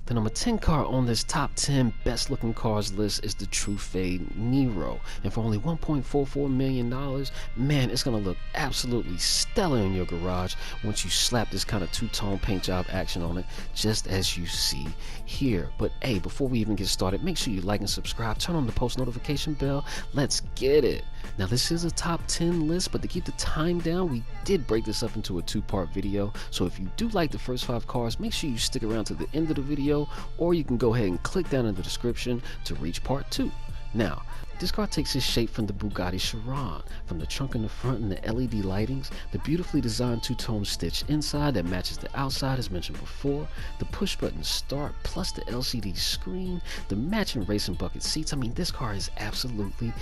The number 10 car on this top 10 best looking cars list is the True Fade Nero, and for only $1.44 million, man, it's gonna look absolutely stellar in your garage once you slap this kind of two-tone paint job action on it, just as you see here. But hey, before we even get started, make sure you like and subscribe, turn on the post notification bell. Let's get it. Now, this is a top 10 list, but to keep the time down, we did break this up into a two-part video. So if you do like the first 5 cars, make sure you stick around to the end of the video, or you can go ahead and click down in the description to reach part 2. Now, this car takes its shape from the Bugatti Chiron, from the trunk in the front and the LED lightings, the beautifully designed two-tone stitch inside that matches the outside as mentioned before, the push button start plus the LCD screen, the matching racing bucket seats. I mean, this car is absolutely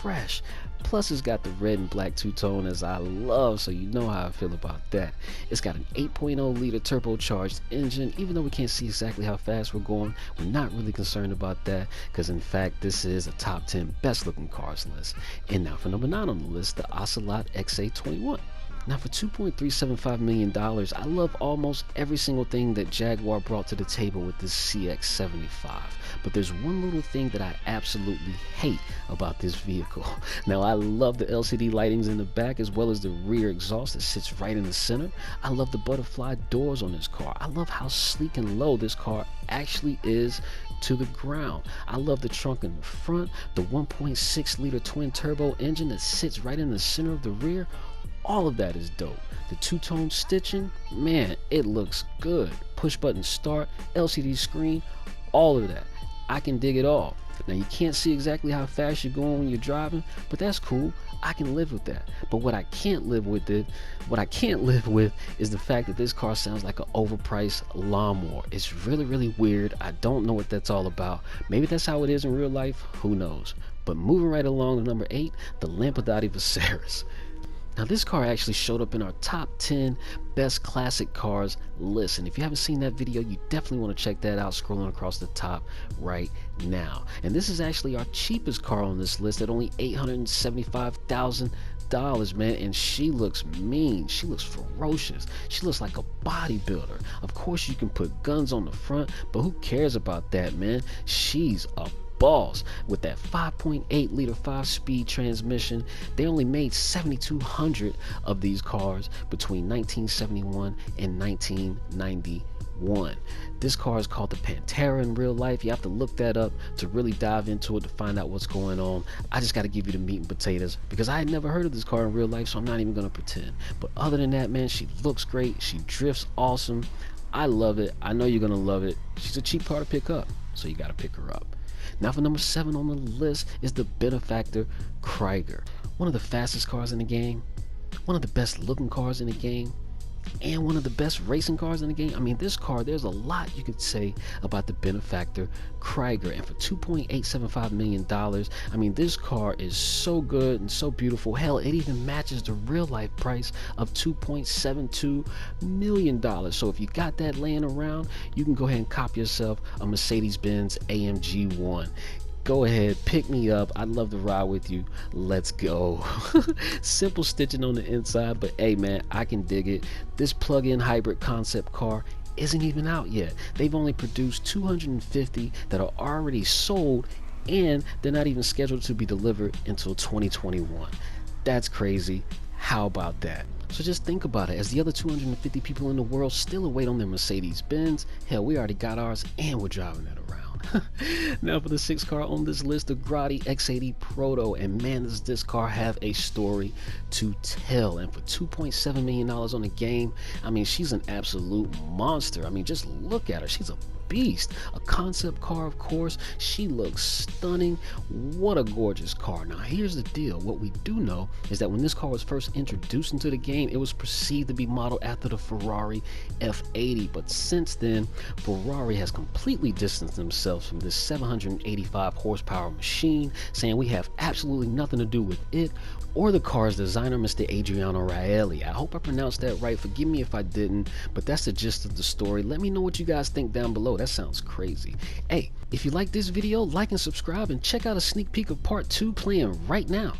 fresh. Plus, it's got the red and black two-tone, as I love, so you know how I feel about that. It's got an 8.0 liter turbocharged engine. Even though we can't see exactly how fast we're going, we're not really concerned about that, because in fact, this is a top 10 best looking cars list. And now for number 9 on the list, the Ocelot X821. Now, for $2.375 million, I love almost every single thing that Jaguar brought to the table with this CX-75. But there's one little thing that I absolutely hate about this vehicle. Now, I love the LCD lightings in the back as well as the rear exhaust that sits right in the center. I love the butterfly doors on this car. I love how sleek and low this car actually is to the ground. I love the trunk in the front, the 1.6 liter twin turbo engine that sits right in the center of the rear. All of that is dope. The two-tone stitching, man, it looks good. Push button start, LCD screen, all of that. I can dig it all. Now, you can't see exactly how fast you're going when you're driving, but that's cool. I can live with that. But what I can't live with is the fact that this car sounds like an overpriced lawnmower. It's really, really weird. I don't know what that's all about. Maybe that's how it is in real life. Who knows? But moving right along to number 8, the Lampadati Viceris. Now, this car actually showed up in our top 10 best classic cars list, and if you haven't seen that video, you definitely want to check that out scrolling across the top right now. And this is actually our cheapest car on this list at only $875,000, man, and she looks mean. She looks ferocious. She looks like a bodybuilder. Of course, you can put guns on the front, but who cares about that, man? She's a boss with that 5.8 liter 5-speed transmission. They only made 7,200 of these cars between 1971 and 1991. This car is called the Pantera in real life. You have to look that up to really dive into it to find out what's going on. I just got to give you the meat and potatoes because I had never heard of this car in real life, so I'm not even going to pretend. But other than that, man, she looks great. She drifts awesome. I love it. I know you're going to love it. She's a cheap car to pick up, so you got to pick her up. Now, for number 7 on the list is the Benefactor Koenigsegg. One of the fastest cars in the game, one of the best looking cars in the game, and one of the best racing cars in the game. I mean, this car, there's a lot you could say about the Benefactor Koenigsegg, and for $2.875 million, I mean, this car is so good and so beautiful. Hell, it even matches the real life price of $2.72 million. So if you got that laying around, you can go ahead and cop yourself a Mercedes-Benz AMG 1. Go ahead, pick me up. I'd love to ride with you. Let's go. Simple stitching on the inside, but hey, man, I can dig it. This plug-in hybrid concept car isn't even out yet. They've only produced 250 that are already sold, and they're not even scheduled to be delivered until 2021. That's crazy. How about that? So just think about it. As the other 250 people in the world still await on their Mercedes-Benz, hell, we already got ours and we're driving it around. Now, for the 6th car on this list, the Ferrari X80 Proto, and man, does this car have a story to tell. And for $2.7 million on the game, I mean, she's an absolute monster. I mean, just look at her. She's a beast. A concept car, of course. She looks stunning. What a gorgeous car. Now, here's the deal. What we do know is that when this car was first introduced into the game, it was perceived to be modeled after the Ferrari F80, but since then, Ferrari has completely distanced themselves from this 785 horsepower machine, saying we have absolutely nothing to do with it or the car's designer, Mr. Adriano Raelli. I hope I pronounced that right. Forgive me if I didn't, but that's the gist of the story. Let me know what you guys think down below. That sounds crazy. Hey, if you like this video, like and subscribe, and check out a sneak peek of part 2 playing right now.